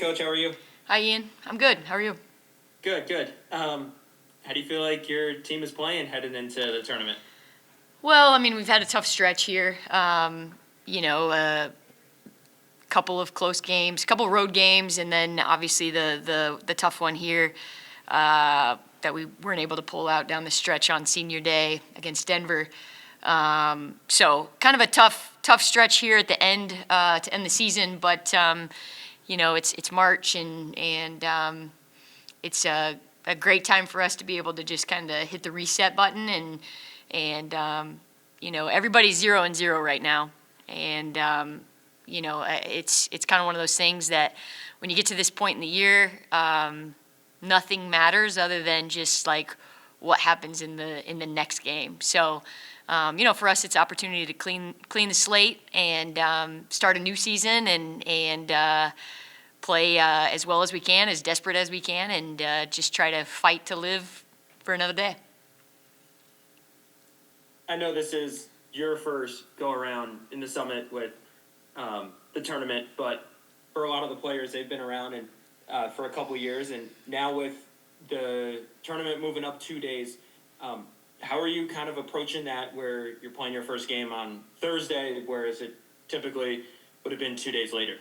Coach. How are you? Hi, Ian. I'm good. How are you? Good, good. How do you feel like your team is playing headed into the tournament? Well, I mean, we've had a tough stretch here. A couple of close games, a couple of road games, and then obviously the tough one here that we weren't able to pull out down the stretch on Senior Day against Denver. So kind of a tough stretch here at the end to end the season, but it's March and it's a great time for us to be able to just kind of hit the reset button and everybody's 0-0 right now, and it's kind of one of those things that when you get to this point in the year, nothing matters other than just like what happens in the next game. So for us, it's opportunity to clean the slate and start a new season and play as well as we can, as desperate as we can, and just try to fight to live for another day. I know this is your first go-around in the Summit with the tournament, but for a lot of the players, they've been around for a couple years, and now with the tournament moving up 2 days, how are you kind of approaching that where you're playing your first game on Thursday, whereas it typically would have been 2 days later?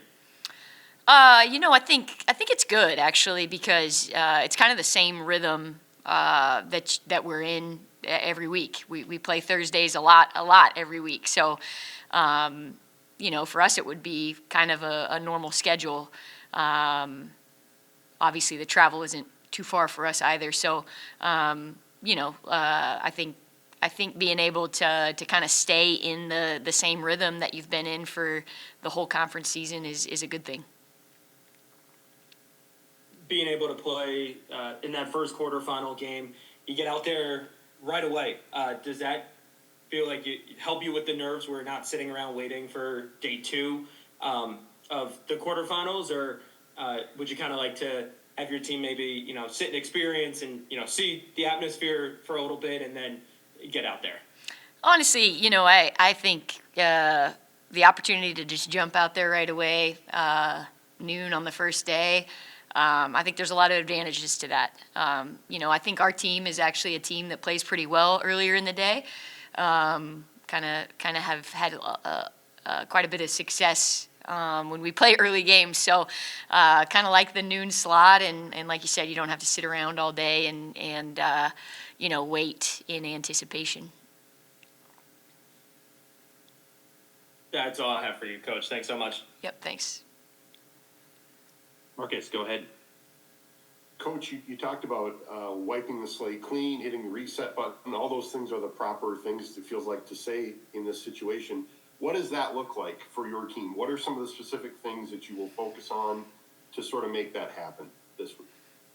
I think it's good actually because it's kind of the same rhythm that we're in every week. We play Thursdays a lot every week. So, for us it would be kind of a normal schedule. Obviously the travel isn't too far for us either. So, I think being able to kind of stay in the same rhythm that you've been in for the whole conference season is a good thing. Being able to play in that first quarterfinal game, you get out there right away. Does that feel like it help you with the nerves? We're not sitting around waiting for day two of the quarterfinals, or would you kind of like to have your team maybe sit and experience and see the atmosphere for a little bit and then get out there? Honestly, I think the opportunity to just jump out there right away, noon on the first day. I think there's a lot of advantages to that. I think our team is actually a team that plays pretty well earlier in the day. Kind of have had quite a bit of success when we play early games. So kind of like the noon slot, and like you said, you don't have to sit around all day and wait in anticipation. That's all I have for you, Coach. Thanks so much. Yep, thanks. Marcus, go ahead. Coach, you talked about wiping the slate clean, hitting the reset button. All those things are the proper things it feels like to say in this situation. What does that look like for your team? What are some of the specific things that you will focus on to sort of make that happen this week?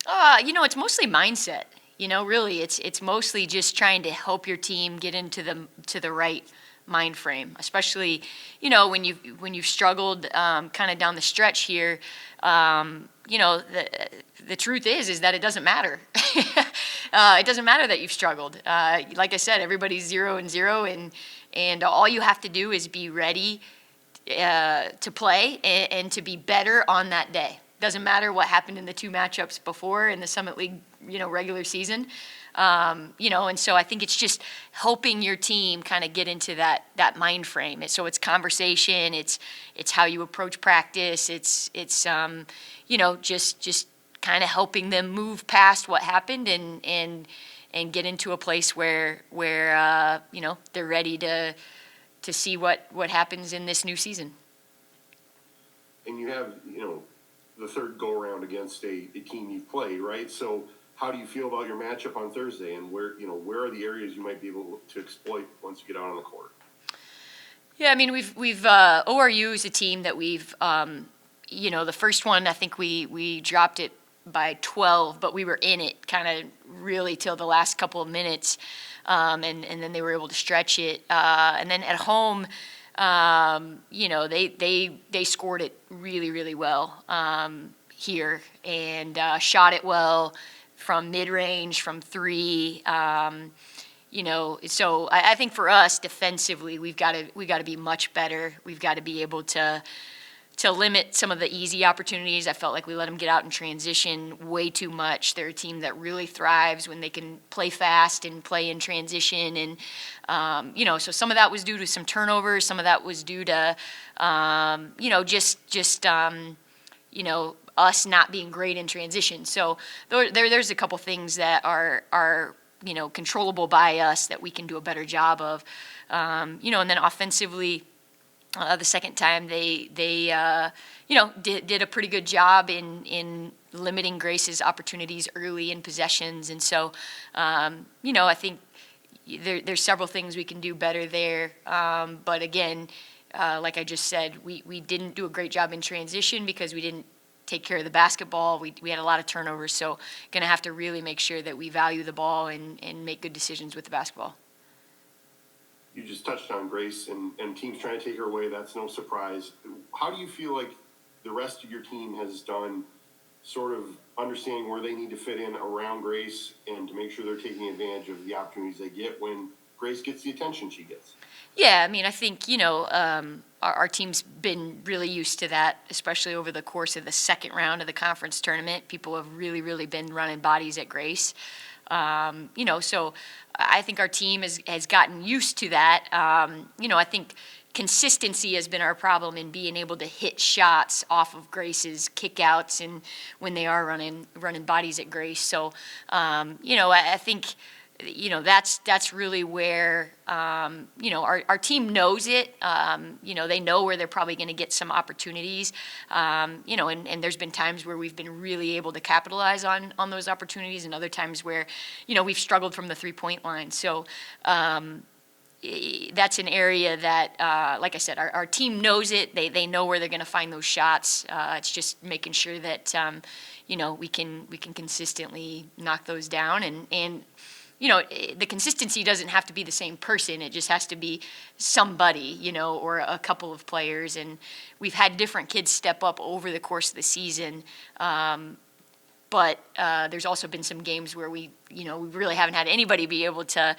It's mostly mindset. Really, it's mostly just trying to help your team get into the right mind frame, especially when you've struggled kind of down the stretch here. The truth is that it doesn't matter. It doesn't matter that you've struggled. Like I said, everybody's 0-0, and all you have to do is be ready to play and to be better on that day. Doesn't matter what happened in the two matchups before in the Summit League, regular season. And so I think it's just helping your team kind of get into that mind frame. So it's conversation, it's how you approach practice, it's just kind of helping them move past what happened and get into a place where they're ready to see what happens in this new season. And you have the third go around against a team you've played, right? So how do you feel about your matchup on Thursday, and where are the areas you might be able to exploit once you get out on the court? Yeah, I mean, we've ORU is a team that we've the first one I think we dropped it by 12, but we were in it kind of really till the last couple of minutes, and then they were able to stretch it, and then at home. They scored it really, really well here and shot it well from mid-range, from three. So I think for us defensively, we've got to be much better. We've got to be able to to limit some of the easy opportunities. I felt like we let them get out in transition way too much. They're a team that really thrives when they can play fast and play in transition. And, so some of that was due to some turnovers. Some of that was due to, us not being great in transition. So there's a couple things that are controllable by us that we can do a better job of. And then offensively, the second time they did a pretty good job in limiting Grace's opportunities early in possessions. And so, I think there's several things we can do better there. But again, like I just said, we didn't do a great job in transition because we didn't take care of the basketball. We had a lot of turnovers, so going to have to really make sure that we value the ball and make good decisions with the basketball. You just touched on Grace and teams trying to take her away. That's no surprise. How do you feel like the rest of your team has done sort of understanding where they need to fit in around Grace and to make sure they're taking advantage of the opportunities they get when Grace gets the attention she gets? Yeah, I mean, I think, our team's been really used to that, especially over the course of the second round of the conference tournament. People have really, really been running bodies at Grace. So I think our team has gotten used to that. I think consistency has been our problem in being able to hit shots off of Grace's kickouts and when they are running bodies at Grace. So, I think, that's really where, our team knows it. They know where they're probably going to get some opportunities, and there's been times where we've been really able to capitalize on those opportunities and other times where, we've struggled from the 3-point line. So, that's an area that, like I said, our team knows it. They know where they're going to find those shots. It's just making sure that, we can consistently knock those down and the consistency doesn't have to be the same person. It just has to be somebody, or a couple of players. And we've had different kids step up over the course of the season. But there's also been some games where we really haven't had anybody be able to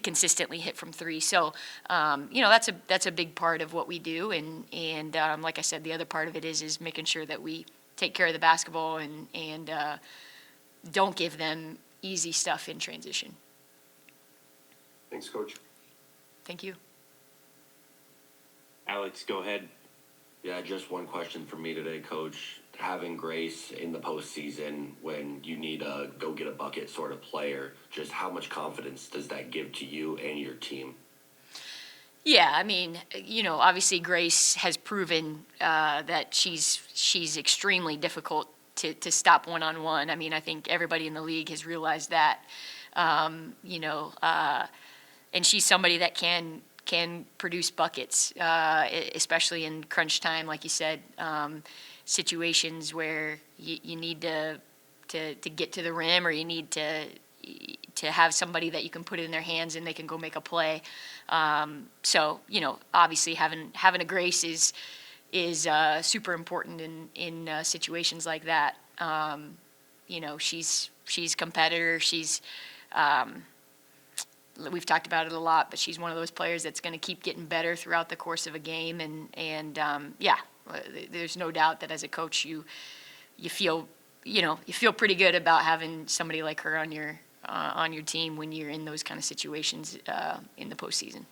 consistently hit from three. So, that's a big part of what we do. And like I said, the other part of it is making sure that we take care of the basketball and don't give them easy stuff in transition. Thanks, Coach. Thank you. Alex, go ahead. Yeah, just one question for me today, Coach. Having Grace in the postseason when you need a go-get-a-bucket sort of player, just how much confidence does that give to you and your team? Yeah, I mean, obviously Grace has proven that she's extremely difficult to stop one-on-one. I mean, I think everybody in the league has realized that. And she's somebody that can produce buckets, especially in crunch time, like you said, situations where you need to get to the rim or you need to have somebody that you can put it in their hands and they can go make a play. So, obviously having a Grace is super important in situations like that. She's competitor. She's we've talked about it a lot, but she's one of those players that's going to keep getting better throughout the course of a game. And there's no doubt that as a coach, you feel pretty good about having somebody like her on your team when you're in those kind of situations in the postseason.